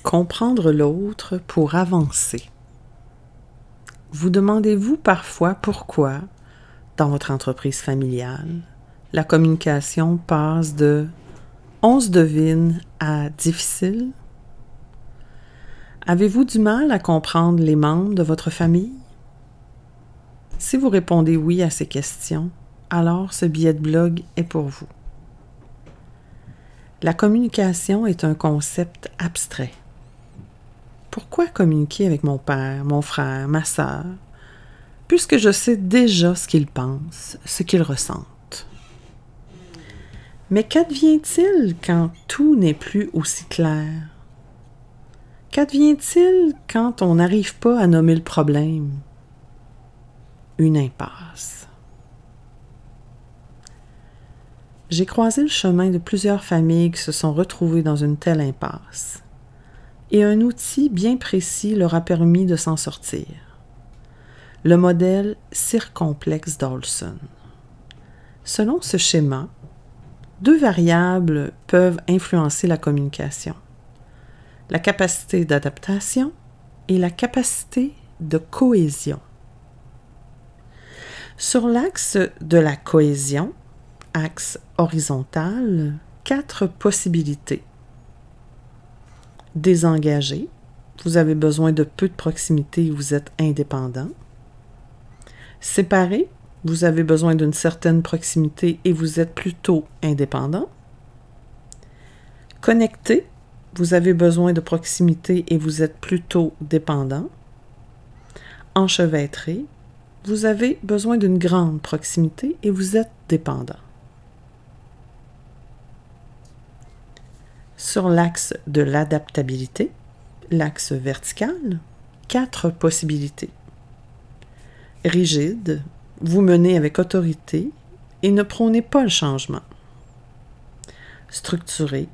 Comprendre l'autre pour avancer. Vous demandez-vous parfois pourquoi, dans votre entreprise familiale, la communication passe de « on se devine » à « difficile ». Avez-vous du mal à comprendre les membres de votre famille? Si vous répondez oui à ces questions, alors ce billet de blog est pour vous. La communication est un concept abstrait. Pourquoi communiquer avec mon père, mon frère, ma sœur, puisque je sais déjà ce qu'ils pensent, ce qu'ils ressentent? Mais qu'advient-il quand tout n'est plus aussi clair? Qu'advient-il quand on n'arrive pas à nommer le problème? Une impasse. J'ai croisé le chemin de plusieurs familles qui se sont retrouvées dans une telle impasse. Et un outil bien précis leur a permis de s'en sortir. Le modèle circonflexe Dawson. Selon ce schéma, 2 variables peuvent influencer la communication. La capacité d'adaptation et la capacité de cohésion. Sur l'axe de la cohésion, axe horizontal, 4 possibilités. Désengagé, vous avez besoin de peu de proximité et vous êtes indépendant. Séparé, vous avez besoin d'une certaine proximité et vous êtes plutôt indépendant. Connecté, vous avez besoin de proximité et vous êtes plutôt dépendant. Enchevêtré, vous avez besoin d'une grande proximité et vous êtes dépendant. Sur l'axe de l'adaptabilité, l'axe vertical, 4 possibilités. Rigide, vous menez avec autorité et ne prônez pas le changement. Structuré,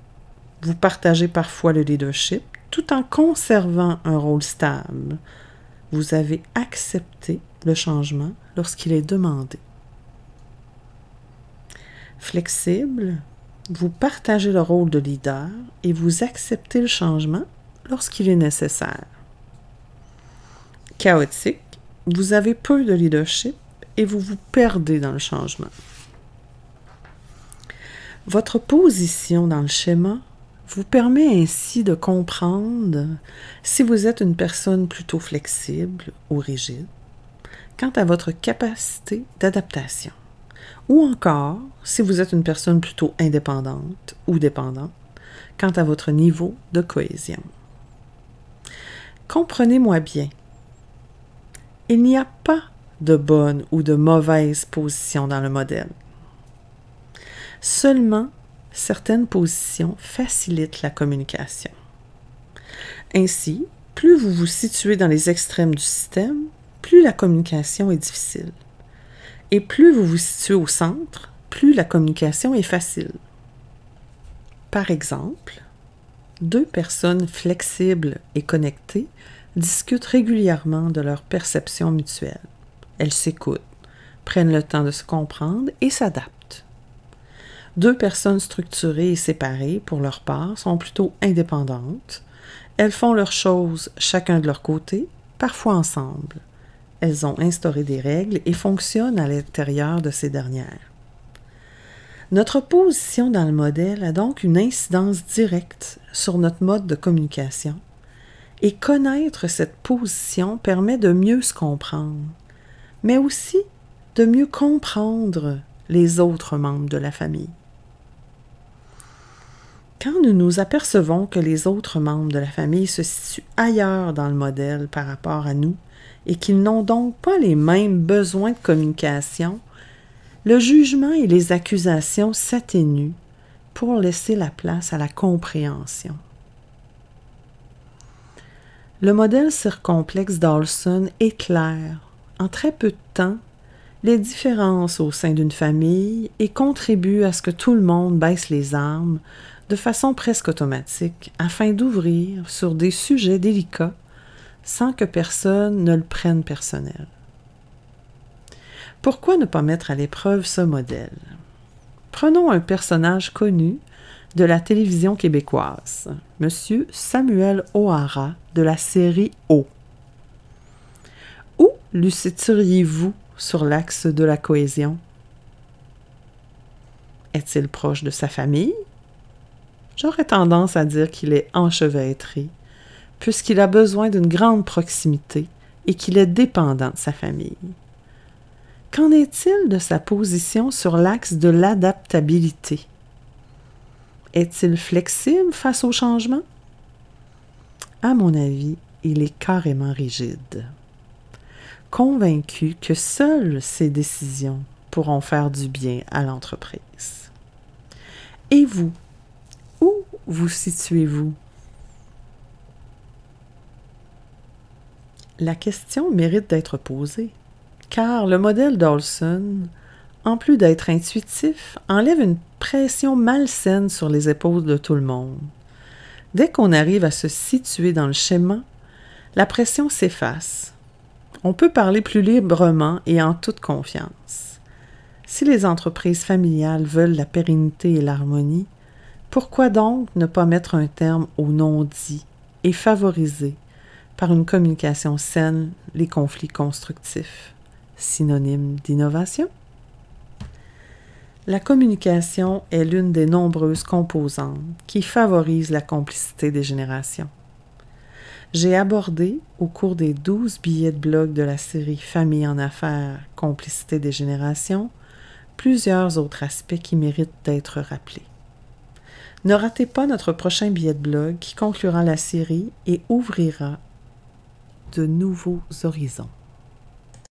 vous partagez parfois le leadership tout en conservant un rôle stable. Vous avez accepté le changement lorsqu'il est demandé. Flexible, vous partagez le rôle de leader et vous acceptez le changement lorsqu'il est nécessaire. Chaotique, vous avez peu de leadership et vous vous perdez dans le changement. Votre position dans le schéma vous permet ainsi de comprendre si vous êtes une personne plutôt flexible ou rigide quant à votre capacité d'adaptation. Ou encore, si vous êtes une personne plutôt indépendante ou dépendante, quant à votre niveau de cohésion. Comprenez-moi bien, il n'y a pas de bonne ou de mauvaise position dans le modèle. Seulement, certaines positions facilitent la communication. Ainsi, plus vous vous situez dans les extrêmes du système, plus la communication est difficile. Et plus vous vous situez au centre, plus la communication est facile. Par exemple, 2 personnes flexibles et connectées discutent régulièrement de leur perception mutuelle. Elles s'écoutent, prennent le temps de se comprendre et s'adaptent. 2 personnes structurées et séparées, pour leur part, sont plutôt indépendantes. Elles font leurs choses chacun de leur côté, parfois ensemble. Elles ont instauré des règles et fonctionnent à l'intérieur de ces dernières. Notre position dans le modèle a donc une incidence directe sur notre mode de communication. Et connaître cette position permet de mieux se comprendre, mais aussi de mieux comprendre les autres membres de la famille. Quand nous nous apercevons que les autres membres de la famille se situent ailleurs dans le modèle par rapport à nous, et qu'ils n'ont donc pas les mêmes besoins de communication, le jugement et les accusations s'atténuent pour laisser la place à la compréhension. Le modèle circonflexe Dawson éclaire, en très peu de temps, les différences au sein d'une famille et contribue à ce que tout le monde baisse les armes de façon presque automatique afin d'ouvrir sur des sujets délicats sans que personne ne le prenne personnel. Pourquoi ne pas mettre à l'épreuve ce modèle? Prenons un personnage connu de la télévision québécoise, M. Samuel O'Hara de la série O. Où le situeriez-vous sur l'axe de la cohésion? Est-il proche de sa famille? J'aurais tendance à dire qu'il est enchevêtré, puisqu'il a besoin d'une grande proximité et qu'il est dépendant de sa famille. Qu'en est-il de sa position sur l'axe de l'adaptabilité? Est-il flexible face au changement? À mon avis, il est carrément rigide. Convaincu que seules ses décisions pourront faire du bien à l'entreprise. Et vous, où vous situez-vous? La question mérite d'être posée, car le modèle Dawson, en plus d'être intuitif, enlève une pression malsaine sur les épaules de tout le monde. Dès qu'on arrive à se situer dans le schéma, la pression s'efface. On peut parler plus librement et en toute confiance. Si les entreprises familiales veulent la pérennité et l'harmonie, pourquoi donc ne pas mettre un terme au non-dit et favoriser, par une communication saine, les conflits constructifs, synonyme d'innovation? La communication est l'une des nombreuses composantes qui favorisent la complicité des générations. J'ai abordé, au cours des 12 billets de blog de la série Famille en affaires, complicité des générations, plusieurs autres aspects qui méritent d'être rappelés. Ne ratez pas notre prochain billet de blog qui conclura la série et ouvrira de nouveaux horizons.